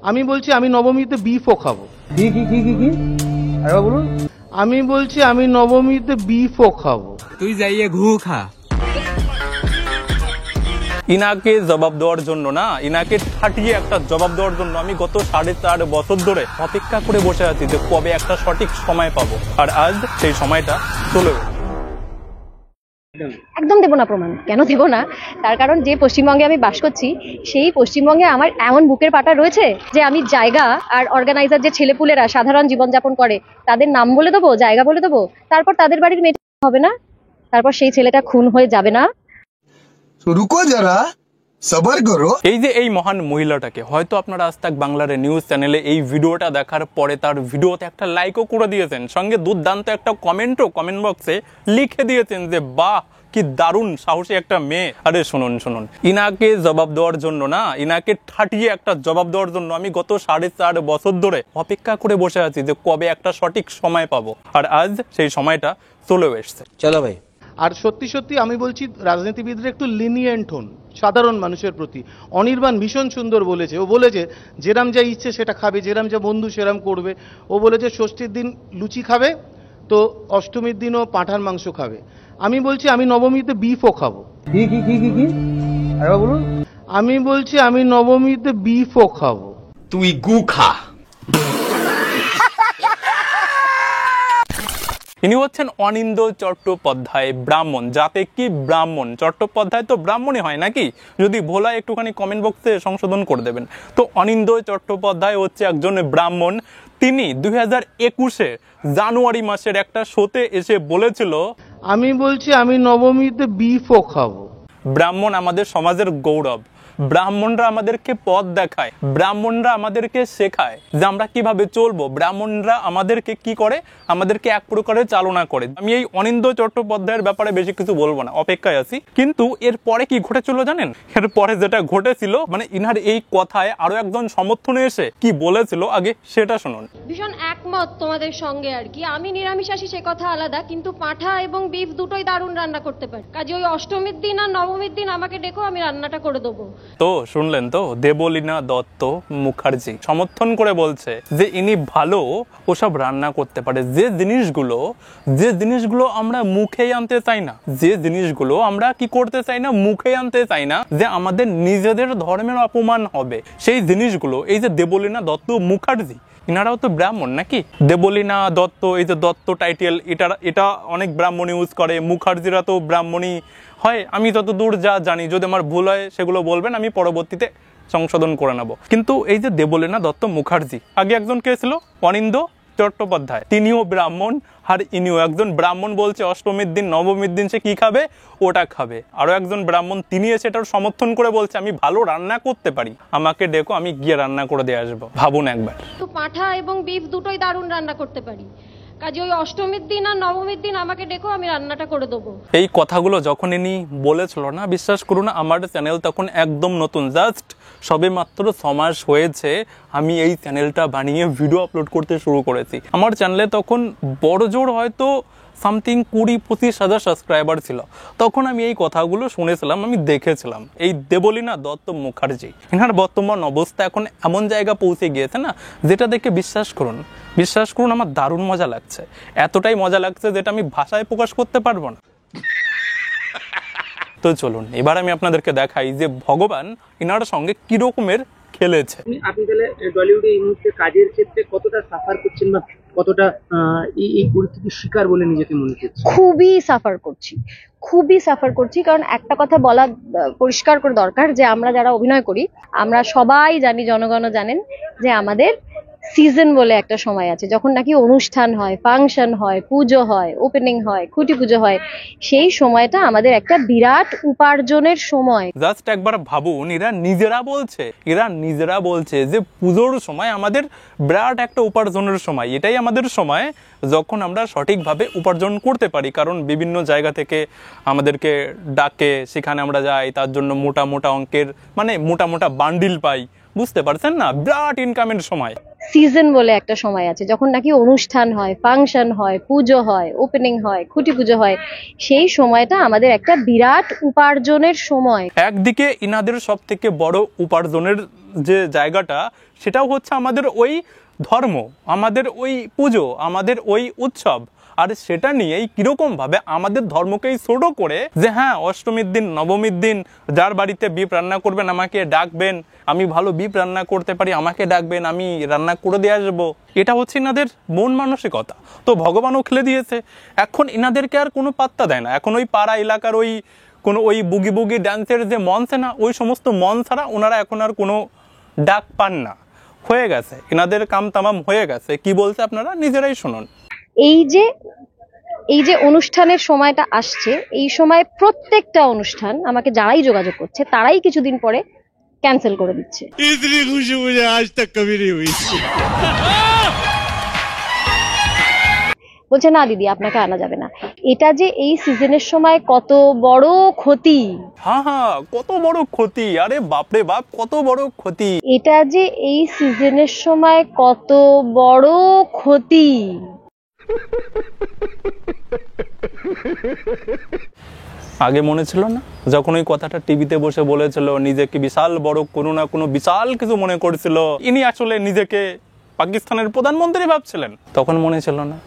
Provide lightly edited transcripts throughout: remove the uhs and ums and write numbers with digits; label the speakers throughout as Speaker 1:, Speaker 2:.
Speaker 1: আমি বলছি আমি নবমীতে বিফও খাবো।
Speaker 2: কি কি কি কি কি আরে বলুন।
Speaker 1: আমি বলছি আমি নবমীতে বিফও খাবো।
Speaker 3: তুই যাইয়ে ঘু খা।
Speaker 4: ইনাকে জবাব দেওয়ার জন্য না, ইনাকে ঠাটিয়ে একটা জবাব দেওয়ার জন্য আমি গত 4.5 বছর ধরে অপেক্ষা করে বসে আছি যে কবে একটা সঠিক সময় পাবো, আর আজ সেই সময়টা চলে গেল।
Speaker 5: একদম দেবো না প্রমাণ। কেন দেবো না? তার কারণ যে পশ্চিমবঙ্গে আমি বাস করছি সেই পশ্চিমবঙ্গে আমার এমন বুকের পাটা রয়েছে যে আমি জায়গা আর অর্গানাইজার যে ছেলেপুলেরা সাধারণ জীবনযাপন করে তাদের নাম বলে দেবো, জায়গা বলে দেবো, তারপর তাদের বাড়ির মেয়ে হবে না, তারপর সেই ছেলেটা খুন হয়ে যাবে না।
Speaker 6: রুকো যারা, সবার করো।
Speaker 4: এই যে এই মহান মহিলাটাকে হয়তো আপনারা আজ তাক বাংলার নিউজ চ্যানেলে এই ভিডিওটা দেখার পরে তার ভিডিওতে একটা লাইকও করে দিয়েছেন, সঙ্গে দুর্দান্ত একটা কমেন্ট বক্সে লিখে দিয়েছেন যে বাহ কি দারুণ সাহসী একটা মেয়ে। আরে শুনুন শুনুন, ইনাকে জবাব দেওয়ার জন্য না, ইনাকে ঠাটিয়ে একটা জবাব দেওয়ার জন্য আমি গত 4.5 বছর ধরে অপেক্ষা করে বসে আছি যে কবে একটা সঠিক সময় পাবো, আর আজ সেই সময়টা চলে এসছে।
Speaker 2: চলো ভাই।
Speaker 1: আর সত্যি সত্যি আমি বলছি রাজনীতিবিদরা একটু লিনিয়েন্ট হন সাধারণ মানুষের প্রতি। অনির্বাণ ভীষণ সুন্দর বলেছে, ও বলেছে যেরাম যা ইচ্ছে সেটা খাবে, যেরাম যা বন্ধু সেরাম করবে। ও বলেছে ষষ্ঠীর দিন লুচি খাবে তো অষ্টমীর দিনও পাঁঠার মাংস খাবে। আমি বলছি আমি নবমীতে বিফও খাবো।
Speaker 2: কি কি কি কি কি আরে বলুন।
Speaker 1: আমি বলছি আমি নবমীতে বিফও খাবো।
Speaker 3: তুই গু খা।
Speaker 4: ইনি হচ্ছেন অনিন্দ্য চট্টোপাধ্যায়, ব্রাহ্মণ। যাতে কি ব্রাহ্মণ, চট্টোপাধ্যায় তো ব্রাহ্মণই হয় নাকি? যদি ভোলা একটুখানি কমেন্ট বক্সে সংশোধন করে দেবেন। তো অনিন্দ্য চট্টোপাধ্যায় হচ্ছে একজন ব্রাহ্মণ। তিনি 2021 জানুয়ারি মাসের একটা শোতে এসে বলেছিল,
Speaker 1: আমি বলছি আমি নবমীতে বিফও খাবো।
Speaker 4: ব্রাহ্মণ আমাদের সমাজের গৌরব, ব্রাহ্মণরা আমাদেরকে পথ দেখায়, ব্রাহ্মণরা আমাদেরকে শেখায় যে আমরা কিভাবে চলবো, ব্রাহ্মণরা আমাদেরকে কি করে, আমাদেরকে এক প্রকারে চালনা করে। আমি এই অনিন্দ্য চট্টোপাধ্যায়ের ব্যাপারে বেশি কিছু বলবো না, অপেক্ষায় আছি। কিন্তু এর পরে কি ঘটেছিল জানেন? এর পরে যেটা ঘটেছিল, মানে ইনার এই কথায় আরো একজন সমর্থনে এসে কি বলেছিল আগে সেটা শুনুন।
Speaker 7: ভীষণ একমত তোমাদের সঙ্গে আর কি। আমি নিরামিষাশী সে কথা আলাদা, কিন্তু পাঁঠা এবং বিফ দুটোই দারুণ রান্না করতে পারি। কাজে ওই অষ্টমীর দিন আর নবমীর দিন আমাকে ডেকো, আমি রান্নাটা করে দেবো।
Speaker 4: তো শুনলেন তো, দেবলীনা দত্ত মুখার্জি সমর্থন করে বলছে যে ইনি ভালো ওসব রান্না করতে পারে। যে জিনিসগুলো আমরা মুখে আনতে চাই না, যে জিনিসগুলো আমরা কি করতে চাই না, মুখে আনতে চাই না, যে আমাদের নিজেদের ধর্মের অপমান হবে, সেই জিনিসগুলো এই যে দেবলীনা দত্ত মুখার্জি, ইনারাও তো ব্রাহ্মণ নাকি? দেবলীনা দত্ত, এই যে দত্ত টাইটেল, এটা অনেক ব্রাহ্মণ ইউজ করে, মুখার্জিরা তো ব্রাহ্মণই হয়। আমি যতদূর যা জানি, যদি আমার ভুল হয় সেগুলো বলবেন, আমি পরবর্তীতে সংশোধন করে নেব। কিন্তু এই যে দেবলীনা দত্ত মুখার্জি, আগে একজন কে ছিল অনিন্দ্য চট্টোপাধ্যায়, তিনিও ব্রাহ্মণ, আর ইনিও একজন ব্রাহ্মণ বলছে অষ্টমীর দিন নবমীর দিন সে কি খাবে, ওটা খাবে। আরো একজন ব্রাহ্মণ তিনি এসে এটার সমর্থন করে বলছে আমি ভালো রান্না করতে পারি, আমাকে ডেকো, আমি গিয়ে রান্না করে দিয়ে আসবো। ভাবুন একবার।
Speaker 7: তো পাঁঠা এবং বিফ দুটোই দারুণ রান্না করতে পারি। কাজে ওই অষ্টমীর দিন আর নবমীর দিন আমাকে ডেকো, আমি রান্নাটা করে দেবো।
Speaker 4: এই কথাগুলো যখন ইনি বলেছিল না, বিশ্বাস করুন আমার চ্যানেল তখন একদম নতুন, জাস্ট সবে মাত্র 6 মাস হয়েছে আমি এই চ্যানেলটা বানিয়ে ভিডিও আপলোড করতে শুরু করেছি। আমার চ্যানেলে তখন বড় জোর হয়তো সামথিং 20-25 হাজার সাবস্ক্রাইবার ছিল। তখন আমি এই কথাগুলো শুনেছিলাম, আমি দেখেছিলাম। এই দেবলীনা দত্ত মুখার্জি, এনার বর্তমান অবস্থা এখন এমন জায়গা পৌঁছে গিয়েছে না, যেটা দেখে বিশ্বাস করুন আমার দারুণ মজা লাগছে। এতটাই মজা লাগছে যেটা আমি ভাষায় প্রকাশ করতে পারবো না। তো চলুন এবার আমি আপনাদেরকে দেখাই যে ভগবান ইনার সঙ্গে কি রকমের খেলেছে।
Speaker 2: আপনি তাহলে টলিউডে এই মুহূর্তে কাজের ক্ষেত্রে কতটা সাফার করছেন বা কতটা এই পরিস্থিতির শিকার বলে নিজেকে মনে করছেন?
Speaker 5: খুবই সাফার করছি, কারণ একটা কথা বলা পরিষ্কার করে দরকার যে আমরা যারা অভিনয় করি আমরা সবাই জানি, জনগণও জানেন যে আমাদের সিজন বলে একটা সময় আছে, যখন নাকি অনুষ্ঠান হয়, ফাংশন হয়, পুজো হয়, ওপেনিং হয়, খুঁটি পুজো হয়, সেই সময়টা আমাদের একটা বিরাট উপার্জনের সময়।
Speaker 4: জাস্ট একবার ভাবুন, এরা নিজেরা বলছে যে পুজোর সময় আমাদের বিরাট একটা উপার্জনের সময়। এটাই আমাদের সময় যখন আমরা সঠিকভাবে উপার্জন করতে পারি, কারণ বিভিন্ন জায়গা থেকে আমাদেরকে ডাকে, সেখানে আমরা যাই, তার জন্য মোটা মোটা অঙ্কের মানে মোটা মোটা বান্ডিল পাই। বুঝতে পারছেন না? বিরাট ইনকামের সময়।
Speaker 5: সিজন বলে একটা সময় আছে, যখন নাকি অনুষ্ঠান হয়, ফাংশন হয়, পুজো হয়, ওপেনিং হয়, খুঁটি পুজো হয়, সেই সময়টা আমাদের একটা বিরাট উপার্জনের সময়।
Speaker 4: একদিকে ইনাদের সব থেকে বড় উপার্জনের যে জায়গাটা, সেটাও হচ্ছে আমাদের ওই ধর্ম, আমাদের ওই পুজো, আমাদের ওই উৎসব। আর সেটা নিয়েই কিরকম ভাবে আমাদের ধর্মকেই ছোট করে যে হ্যাঁ অষ্টমীর দিন নবমীর দিন যার বাড়িতে বিপ রান্না করবেন আমাকে ডাকবেন, আমি ভালো বিপ রান্না করতে পারি আমাকে ডাকবেন, আমি রান্না করে দিয়ে আসবো। এটা হচ্ছে এনাদের মন মানসিকতা। তো ভগবানও খেলে দিয়েছে, এখন এনাদেরকে আর কোনো পাত্তা দেয় না। এখন ওই পাড়া এলাকার ওই কোনো ওই বুগি বুগি ডান্সের যে মঞ্চে না, ওই সমস্ত মন ছাড়া ওনারা এখন আর কোনো ডাক পান না। হয়ে গেছে এনাদের কাম তামাম হয়ে গেছে। কি বলছে আপনারা নিজেরাই শুনুন।
Speaker 5: এই যে অনুষ্ঠানের সময়টা আসছে, এই সময় প্রত্যেকটা অনুষ্ঠান আমাকে যারাই যোগাযোগ করছে তারাই কিছুদিন পরে ক্যান্সেল করে দিচ্ছে।
Speaker 3: इतनी खुशी मुझे आज तक कभी नहीं हुई।
Speaker 5: বলছে না দিদি আপনাকে আনা যাবে না। এটা যে এই সিজনের সময় কত বড় ক্ষতি,
Speaker 4: হ্যাঁ হ্যাঁ, কত বড় ক্ষতি, আরে বাপরে বাপ কত বড় ক্ষতি।
Speaker 5: এটা যে এই সিজনের সময় কত বড় ক্ষতি।
Speaker 4: আগে মনে ছিল না যখন ওই কথাটা টিভিতে বসে বলেছিল, নিজেকে বিশাল বড় কোনো না কোনো বিশাল কিছু মনে করেছিল, ইনি আসলে নিজেকে পাকিস্তানের প্রধানমন্ত্রী ভাবছিলেন। তখন মনে ছিল না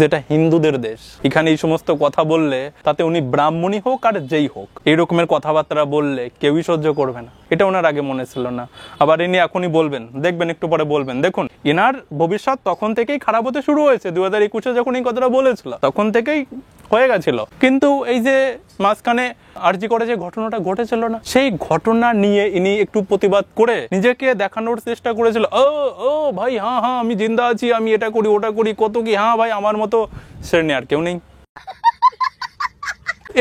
Speaker 4: যেটা হিন্দুদের দেশ, এখানে এই সমস্ত কথা বললে তাতে উনি ব্রাহ্মণই হোক আর যেই হোক এই রকমের কথাবার্তা বললে কেউই সহ্য করবে না। এটা ওনার আগে মনে ছিল না। আবার ইনি এখনই বলবেন, দেখবেন একটু পরে বলবেন। দেখুন এনার ভবিষ্যৎ তখন থেকেই খারাপ হতে শুরু হয়েছে। 2021-এ যখন এই কথাটা বলেছিল তখন থেকেই হয়ে গেছিল। কিন্তু এই যে মাঝখানে আরজি করে যে ঘটনাটা ঘটেছিল না, সেই ঘটনা নিয়ে ইনি একটু প্রতিবাদ করে নিজেকে দেখানোর চেষ্টা করেছিল, ও ভাই হ্যাঁ হ্যাঁ আমি জিন্দা আছি, আমি এটা করি ওটা করি, কত কি, হ্যাঁ ভাই আমার মতো শ্রেণী আর কেউ নেই।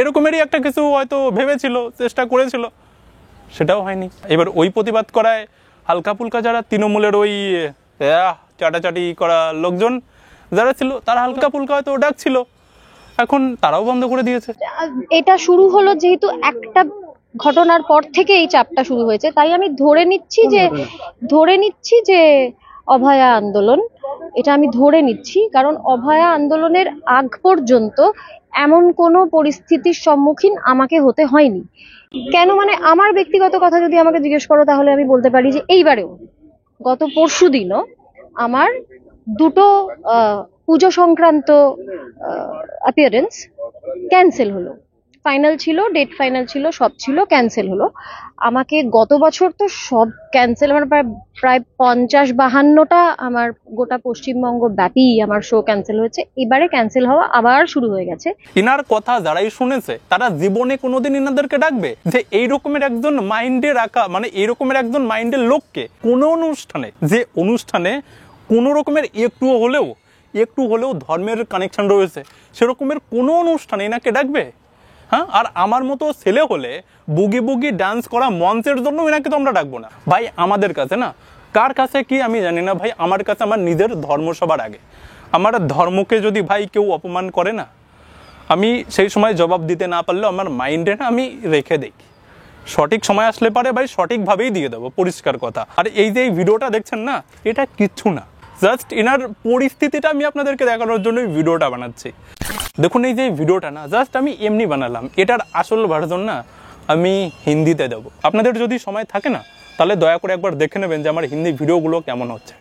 Speaker 4: এরকমেরই একটা কিছু হয়তো ভেবেছিল, চেষ্টা করেছিল, সেটাও হয়নি। এবার ওই প্রতিবাদ করায় হালকা ফুলকা যারা তৃণমূলের ওই চাটাচাটি করা লোকজন যারা ছিল, তারা হালকা ফুলকা হয়তো ডাকছিল, এখন তারাও বন্ধ করে দিয়েছে।
Speaker 5: এটা শুরু হলো যেহেতু একটা ঘটনার পর থেকে এই চাপটা শুরু হয়েছে, তাই আমি ধরে নিচ্ছি যে অভয়া আন্দোলন, এটা আমি ধরে নিচ্ছি। কারণ অভয়া আন্দোলনের আগ পর্যন্ত এমন কোনো পরিস্থিতির সম্মুখীন আমাকে হতে হয়নি। কেন, মানে আমার ব্যক্তিগত কথা যদি আমাকে জিজ্ঞেস করো তাহলে আমি বলতে পারি যে এইবারেও গত পরশুদিনও আমার দুটো পুজো সংক্রান্ত অ্যাপিয়ারেন্স ক্যান্সেল হলো। ফাইনাল ছিল, ডেট ফাইনাল ছিল, সব ছিল, ক্যান্সেল হলো। আমাকে গত বছর তো সব ক্যান্সেল, আমার প্রায় 50-52টা আমার গোটা পশ্চিমবঙ্গ ব্যাপী আমার শো ক্যান্সেল হয়েছে। এবারে ক্যান্সেল হওয়া আবার শুরু হয়ে গেছে।
Speaker 4: ইনার কথা যারাই শুনেছে তারা জীবনে কোনোদিন ইনাদেরকে ডাকবে যে এই রকমের একজন মাইন্ডে রাখা, মানে এই রকমের একজন মাইন্ডের লোককে কোনো অনুষ্ঠানে, যে অনুষ্ঠানে কোনো রকমের একটু হলেও ধর্মের কানেকশন রয়েছে, সেরকমের কোনো অনুষ্ঠানে এনাকে ডাকবে? হ্যাঁ, আর আমার মতো ছেলে হলে বুগি বুগি ডান্স করা মঞ্চের জন্য এনাকে তো আমরা ডাকবো না। ভাই আমাদের কাছে না, কার কাছে কি আমি জানি না ভাই, আমার কাছে আমার নিজের ধর্ম সবার আগে। আমার ধর্মকে যদি ভাই কেউ অপমান করে না, আমি সেই সময় জবাব দিতে না পারলেও আমার মাইন্ডে না আমি রেখে দিই, সঠিক সময় আসলে পারে ভাই সঠিকভাবেই দিয়ে দেবো, পরিষ্কার কথা। আর এই যে এই ভিডিওটা দেখছেন না, এটা কিচ্ছু না, জাস্ট এনার পরিস্থিতিটা আমি আপনাদেরকে দেখানোর জন্য ভিডিওটা বানাচ্ছি। দেখুন এই যে ভিডিওটা না জাস্ট আমি এমনি বানালাম, এটার আসল ভার্জন না আমি হিন্দিতে দেবো। আপনাদের যদি সময় থাকে না তাহলে দয়া করে একবার দেখে নেবেন যে আমার হিন্দি ভিডিওগুলো কেমন হচ্ছে।